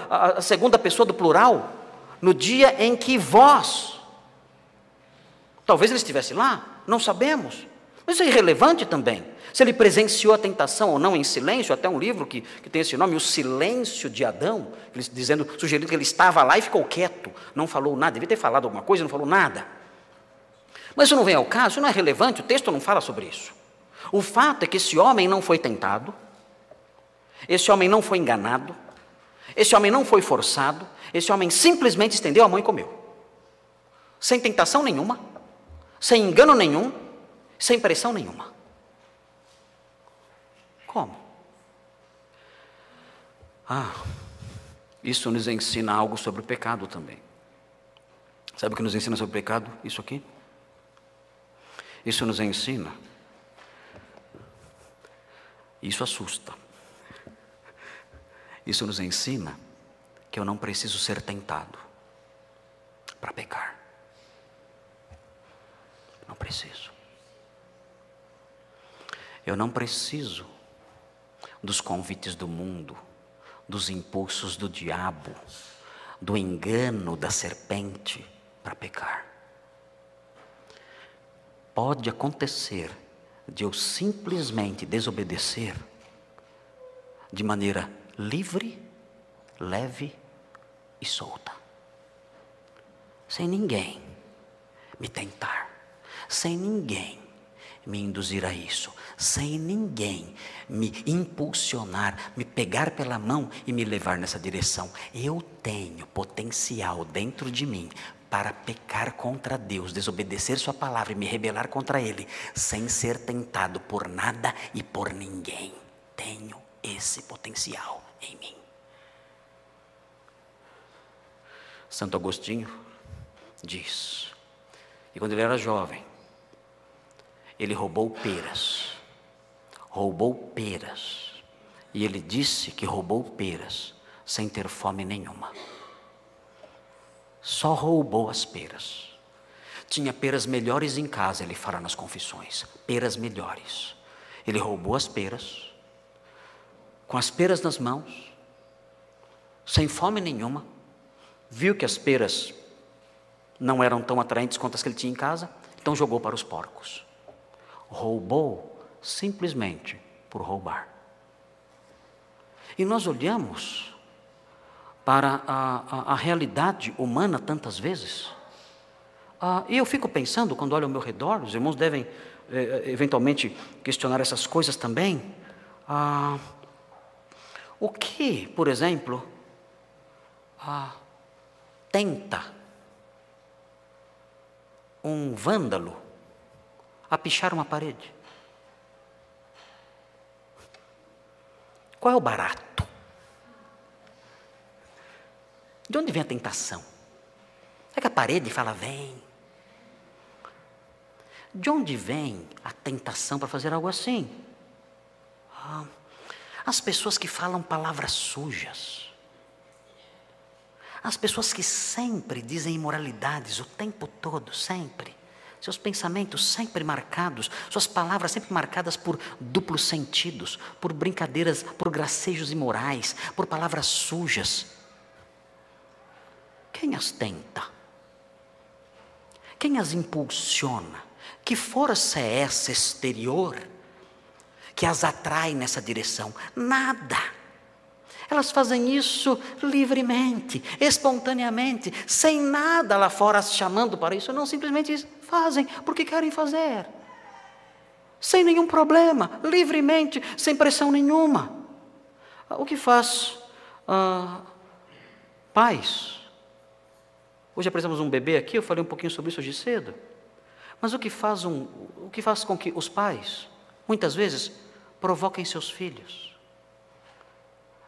a segunda pessoa do plural no dia em que vós. Talvez ele estivesse lá, não sabemos. Isso é irrelevante também. Se ele presenciou a tentação ou não em silêncio, até um livro que tem esse nome, O Silêncio de Adão, sugerindo que ele estava lá e ficou quieto, não falou nada, devia ter falado alguma coisa, não falou nada. Mas isso não vem ao caso, isso não é relevante, o texto não fala sobre isso. O fato é que esse homem não foi tentado, esse homem não foi enganado, esse homem não foi forçado, esse homem simplesmente estendeu a mão e comeu. Sem tentação nenhuma, sem engano nenhum, sem pressão nenhuma. Como? Isso nos ensina algo sobre o pecado também. Sabe o que nos ensina sobre o pecado? Isso aqui? Isso nos ensina. Isso assusta. Isso nos ensina que eu não preciso ser tentado para pecar. Não preciso. Eu não preciso dos convites do mundo, dos impulsos do diabo, do engano da serpente para pecar. Pode acontecer de eu simplesmente desobedecer de maneira livre, leve e solta, sem ninguém me tentar, sem ninguém me induzir a isso, sem ninguém me impulsionar, me pegar pela mão e me levar nessa direção. Eu tenho potencial dentro de mim para pecar contra Deus, desobedecer sua palavra e me rebelar contra Ele, sem ser tentado por nada e por ninguém. Tenho esse potencial em mim. Santo Agostinho diz que quando ele era jovem, ele roubou peras, e ele disse que roubou peras sem ter fome nenhuma. Só roubou as peras. Tinha peras melhores em casa, ele fala nas confissões, peras melhores. Ele roubou as peras, com as peras nas mãos, sem fome nenhuma, viu que as peras não eram tão atraentes quanto as que ele tinha em casa, então jogou para os porcos. Roubou simplesmente por roubar. E nós olhamos para a realidade humana tantas vezes, e eu fico pensando, quando olho ao meu redor, os irmãos devem eventualmente questionar essas coisas também, o que, por exemplo, tenta um vândalo a pichar uma parede? Qual é o barato? De onde vem a tentação? É que a parede fala, vem. De onde vem a tentação para fazer algo assim? As pessoas que falam palavras sujas. As pessoas que sempre dizem imoralidades o tempo todo, sempre. Seus pensamentos sempre marcados, suas palavras sempre marcadas por duplos sentidos, por brincadeiras, por gracejos imorais, por palavras sujas. Quem as tenta? Quem as impulsiona? Que força é essa exterior que as atrai nessa direção? Nada. Elas fazem isso livremente, espontaneamente, sem nada lá fora as chamando para isso. Não, simplesmente fazem porque querem fazer. Sem nenhum problema, livremente, sem pressão nenhuma. O que faz pais? Hoje apresentamos um bebê aqui, eu falei um pouquinho sobre isso hoje cedo. Mas o que faz com que os pais, muitas vezes, provoquem seus filhos?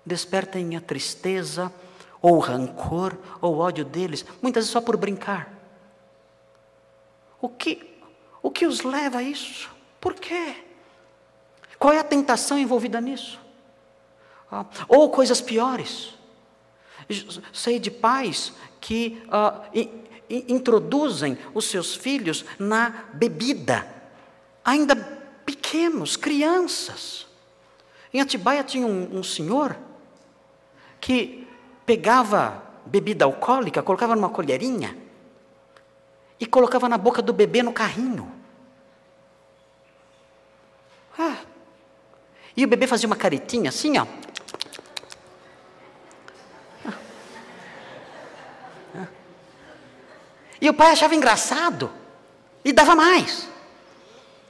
Despertem a tristeza, ou o rancor, ou o ódio deles, muitas vezes só por brincar. O que os leva a isso? Por quê? Qual é a tentação envolvida nisso? Ou coisas piores. Sei de pais que introduzem os seus filhos na bebida, ainda pequenos, crianças. Em Atibaia tinha um senhor que pegava bebida alcoólica, colocava numa colherinha e colocava na boca do bebê no carrinho. E o bebê fazia uma caretinha assim, ó. E o pai achava engraçado e dava mais.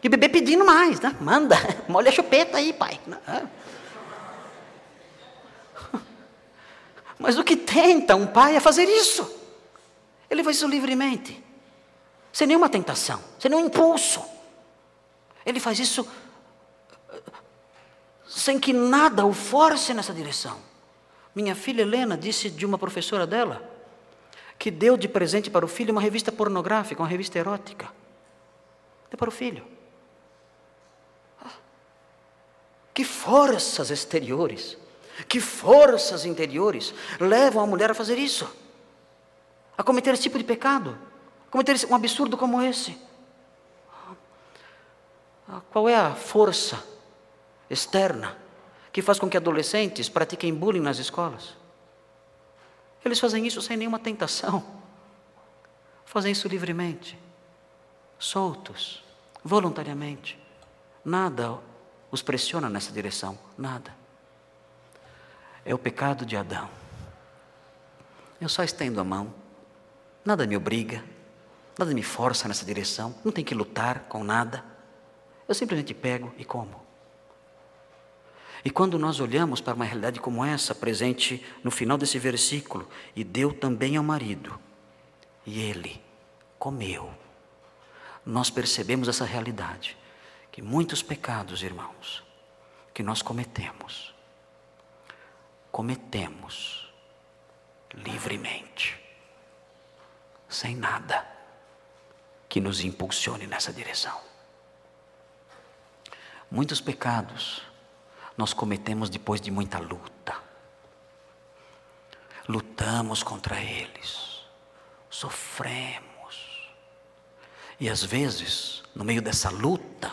E o bebê pedindo mais, né? Manda, molha a chupeta aí, pai. Mas o que tenta um pai é fazer isso. Ele faz isso livremente, sem nenhuma tentação, sem nenhum impulso. Ele faz isso sem que nada o force nessa direção. Minha filha Helena disse de uma professora dela que deu de presente para o filho uma revista pornográfica, uma revista erótica. Deu para o filho. Que forças exteriores, que forças interiores levam a mulher a fazer isso, a cometer esse tipo de pecado, a cometer um absurdo como esse. Qual é a força externa que faz com que adolescentes pratiquem bullying nas escolas? Eles fazem isso sem nenhuma tentação, fazem isso livremente, soltos, voluntariamente. Nada os pressiona nessa direção, nada. É o pecado de Adão. Eu só estendo a mão, nada me obriga, nada me força nessa direção, não tem que lutar com nada. Eu simplesmente pego e como. E quando nós olhamos para uma realidade como essa, presente no final desse versículo, e deu também ao marido, e ele comeu, nós percebemos essa realidade, que muitos pecados, irmãos, que nós cometemos livremente, sem nada que nos impulsione nessa direção. Muitos pecados nós cometemos depois de muita luta. Lutamos contra eles, sofremos. E às vezes, no meio dessa luta,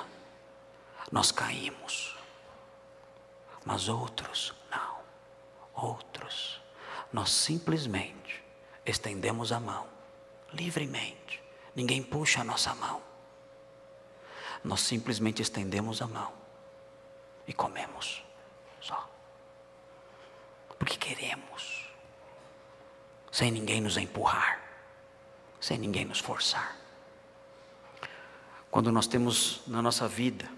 nós caímos. Mas outros, não. Outros, nós simplesmente estendemos a mão, livremente. Ninguém puxa a nossa mão. Nós simplesmente estendemos a mão e comemos, só. Porque queremos, sem ninguém nos empurrar, sem ninguém nos forçar. Quando nós temos na nossa vida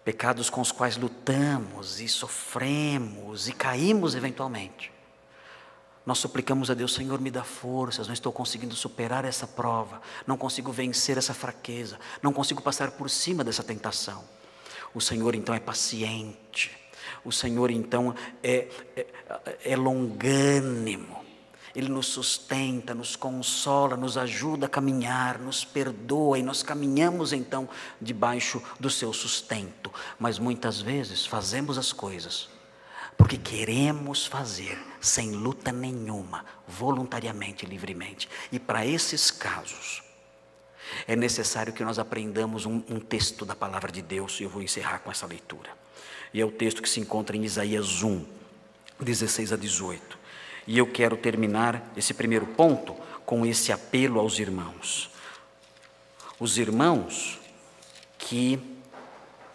pecados com os quais lutamos e sofremos e caímos eventualmente, nós suplicamos a Deus: Senhor, me dá forças, não estou conseguindo superar essa prova, não consigo vencer essa fraqueza, não consigo passar por cima dessa tentação. O Senhor então é paciente, o Senhor então é longânimo, Ele nos sustenta, nos consola, nos ajuda a caminhar, nos perdoa, e nós caminhamos então debaixo do seu sustento. Mas muitas vezes fazemos as coisas porque queremos fazer sem luta nenhuma, voluntariamente e livremente. E para esses casos é necessário que nós aprendamos um texto da palavra de Deus, e eu vou encerrar com essa leitura. E é o texto que se encontra em Isaías 1, 16 a 18. E eu quero terminar esse primeiro ponto com esse apelo aos irmãos. Os irmãos que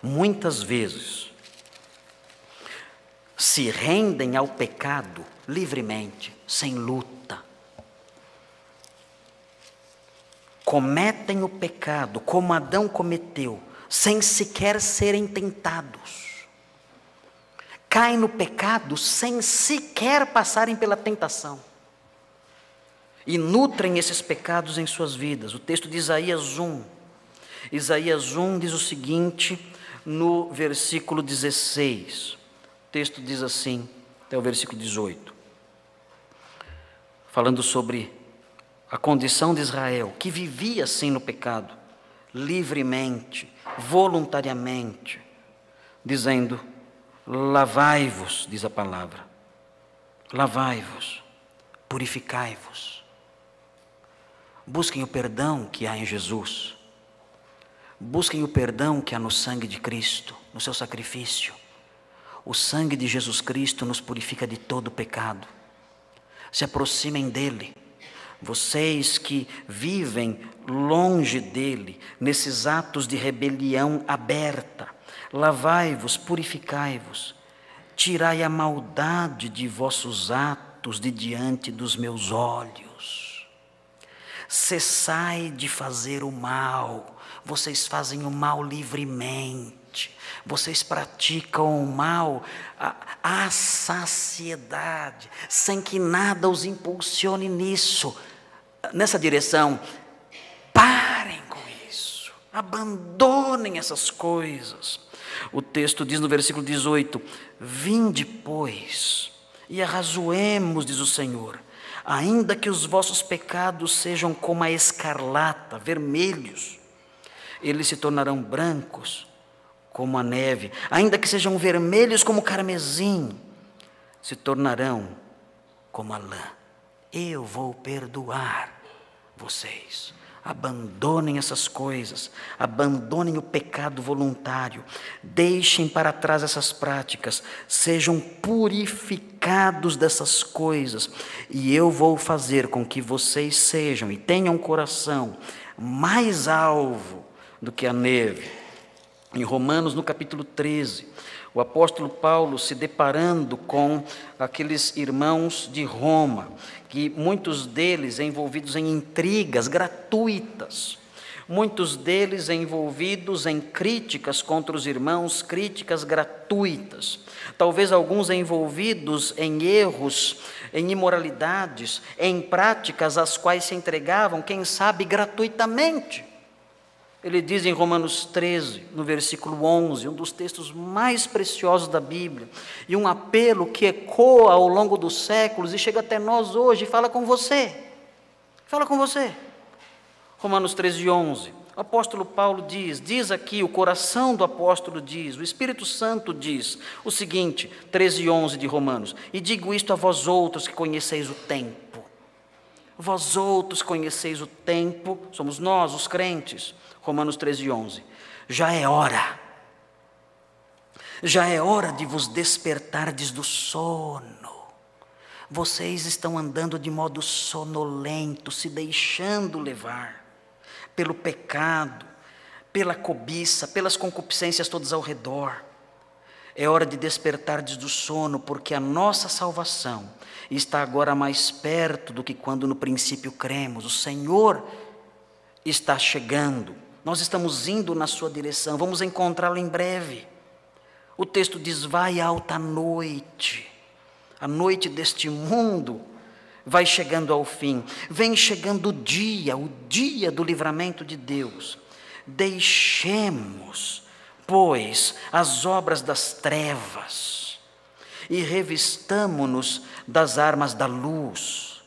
muitas vezes se rendem ao pecado livremente, sem luta. Cometem o pecado como Adão cometeu, sem sequer serem tentados. Caem no pecado sem sequer passarem pela tentação. E nutrem esses pecados em suas vidas. O texto de Isaías 1. Isaías 1 diz o seguinte, no versículo 16. O texto diz assim, até o versículo 18. Falando sobre a condição de Israel, que vivia assim no pecado, livremente, voluntariamente, dizendo: lavai-vos, diz a palavra, lavai-vos, purificai-vos, busquem o perdão que há em Jesus, busquem o perdão que há no sangue de Cristo, no seu sacrifício. O sangue de Jesus Cristo nos purifica de todo pecado. Se aproximem dele. Vocês que vivem longe dele, nesses atos de rebelião aberta, lavai-vos, purificai-vos, tirai a maldade de vossos atos de diante dos meus olhos. Cessai de fazer o mal. Vocês fazem o mal livremente. Vocês praticam o mal à saciedade, sem que nada os impulsione nessa direção. Parem com isso. Abandonem essas coisas. O texto diz no versículo 18: vinde, pois, e arrazoemos, diz o Senhor, ainda que os vossos pecados sejam como a escarlata, vermelhos, eles se tornarão brancos como a neve, ainda que sejam vermelhos como o carmesim, se tornarão como a lã. Eu vou perdoar vocês. Abandonem essas coisas, abandonem o pecado voluntário, deixem para trás essas práticas, sejam purificados dessas coisas, e eu vou fazer com que vocês sejam e tenham um coração mais alvo do que a neve. Em Romanos, no capítulo 13, o apóstolo Paulo, se deparando com aqueles irmãos de Roma, que muitos deles envolvidos em intrigas gratuitas, muitos deles envolvidos em críticas contra os irmãos, críticas gratuitas, talvez alguns envolvidos em erros, em imoralidades, em práticas às quais se entregavam, quem sabe gratuitamente. Ele diz em Romanos 13, no versículo 11, um dos textos mais preciosos da Bíblia, e um apelo que ecoa ao longo dos séculos e chega até nós hoje, e fala com você. Fala com você. Romanos 13, 11. O apóstolo Paulo diz aqui, o coração do apóstolo diz, o Espírito Santo diz o seguinte, 13, 11 de Romanos: e digo isto a vós outros que conheceis o tempo. Vós outros conheceis o tempo, somos nós, os crentes. Romanos 13, 11. Já é hora de vos despertardes do sono. Vocês estão andando de modo sonolento, se deixando levar pelo pecado, pela cobiça, pelas concupiscências todas ao redor. É hora de despertardes do sono, porque a nossa salvação está agora mais perto do que quando no princípio cremos. O Senhor está chegando. Nós estamos indo na sua direção, vamos encontrá-lo em breve. O texto diz: vai alta noite. A noite deste mundo vai chegando ao fim. Vem chegando o dia do livramento de Deus. Deixemos, pois, as obras das trevas e revistamo-nos das armas da luz.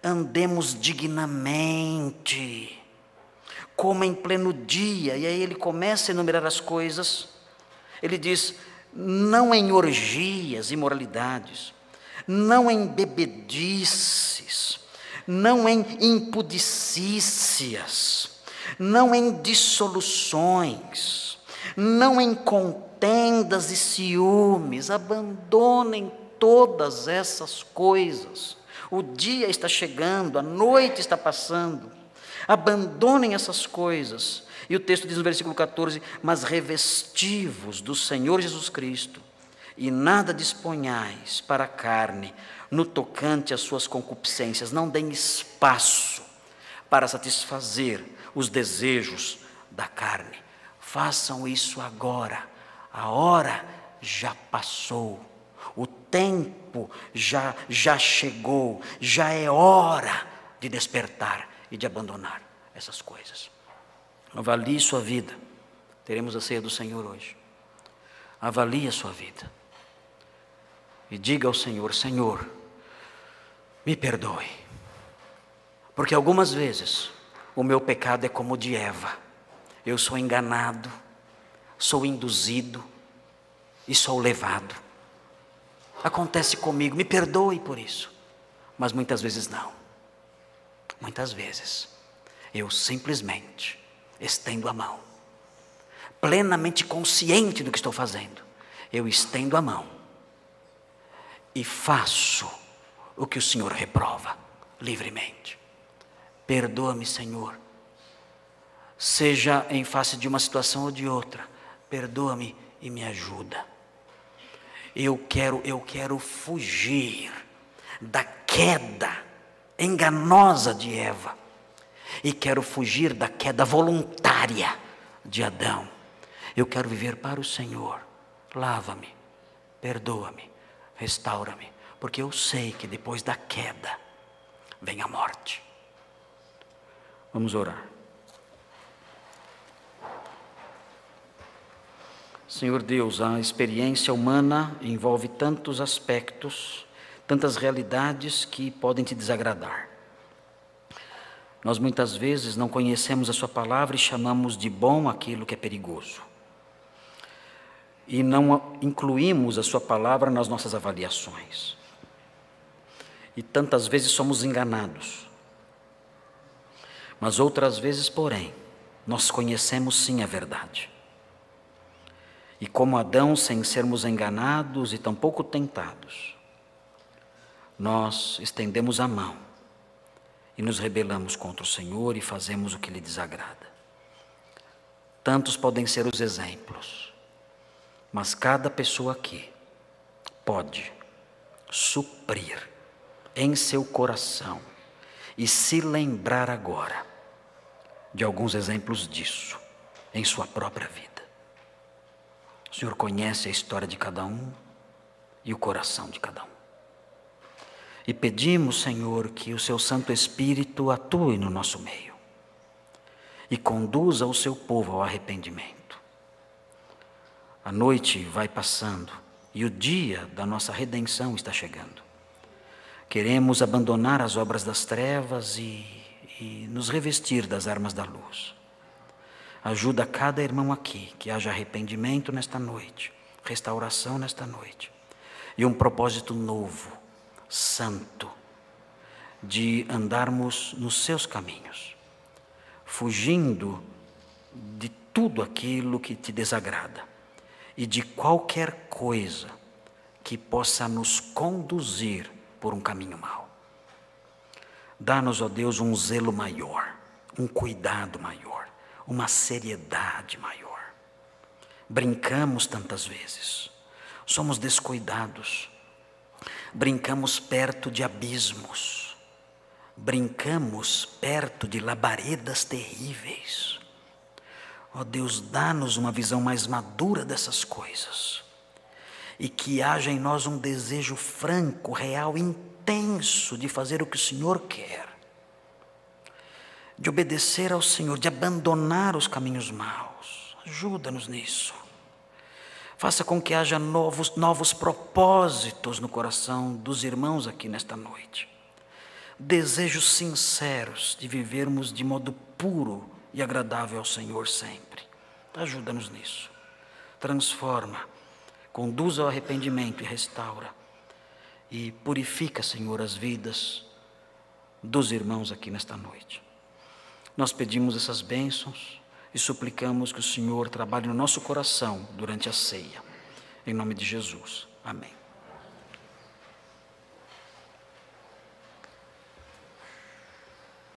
Andemos dignamente, como em pleno dia. E aí ele começa a enumerar as coisas. Ele diz: não em orgias, imoralidades, não em bebedices, não em impudicícias, não em dissoluções, não em contendas e ciúmes. Abandonem todas essas coisas. O dia está chegando, a noite está passando. Abandonem essas coisas. E o texto diz no versículo 14: mas revesti-vos do Senhor Jesus Cristo, e nada disponhais para a carne no tocante às suas concupiscências. Não deem espaço para satisfazer os desejos da carne. Façam isso agora. A hora já passou. O tempo já chegou. Já é hora de despertar e de abandonar essas coisas. Avalie sua vida. Teremos a ceia do Senhor hoje. Avalie a sua vida. E diga ao Senhor: Senhor, me perdoe. Porque algumas vezes o meu pecado é como o de Eva. Eu sou enganado, sou induzido e sou levado. Acontece comigo, me perdoe por isso. Mas muitas vezes não. Muitas vezes eu simplesmente estendo a mão, plenamente consciente do que estou fazendo. Eu estendo a mão e faço o que o Senhor reprova livremente. Perdoa-me, Senhor, seja em face de uma situação ou de outra. Perdoa-me e me ajuda. Eu quero fugir da queda enganosa de Eva e quero fugir da queda voluntária de Adão. Eu quero viver para o Senhor. Lava-me, perdoa-me, restaura-me, porque eu sei que depois da queda vem a morte. Vamos orar. Senhor Deus, a experiência humana envolve tantos aspectos, tantas realidades que podem te desagradar. Nós muitas vezes não conhecemos a sua palavra e chamamos de bom aquilo que é perigoso. E não incluímos a sua palavra nas nossas avaliações. E tantas vezes somos enganados. Mas outras vezes, porém, nós conhecemos sim a verdade. E como Adão, sem sermos enganados e tampouco tentados, nós estendemos a mão e nos rebelamos contra o Senhor e fazemos o que lhe desagrada. Tantos podem ser os exemplos, mas cada pessoa aqui pode suprir em seu coração e se lembrar agora de alguns exemplos disso em sua própria vida. O Senhor conhece a história de cada um e o coração de cada um. E pedimos, Senhor, que o seu Santo Espírito atue no nosso meio e conduza o seu povo ao arrependimento. A noite vai passando e o dia da nossa redenção está chegando. Queremos abandonar as obras das trevas e nos revestir das armas da luz. Ajuda cada irmão aqui, que haja arrependimento nesta noite, restauração nesta noite, e um propósito novo, santo, de andarmos nos seus caminhos, fugindo de tudo aquilo que te desagrada e de qualquer coisa que possa nos conduzir por um caminho mau. Dá-nos, ó Deus, um zelo maior, um cuidado maior, uma seriedade maior. Brincamos tantas vezes, somos descuidados, brincamos perto de abismos, brincamos perto de labaredas terríveis. Ó Deus, dá-nos uma visão mais madura dessas coisas e que haja em nós um desejo franco, real, intenso de fazer o que o Senhor quer, de obedecer ao Senhor, de abandonar os caminhos maus. Ajuda-nos nisso. Faça com que haja novos propósitos no coração dos irmãos aqui nesta noite. Desejos sinceros de vivermos de modo puro e agradável ao Senhor sempre. Ajuda-nos nisso. Transforma, conduz ao arrependimento e restaura. E purifica, Senhor, as vidas dos irmãos aqui nesta noite. Nós pedimos essas bênçãos e suplicamos que o Senhor trabalhe no nosso coração durante a ceia. Em nome de Jesus. Amém.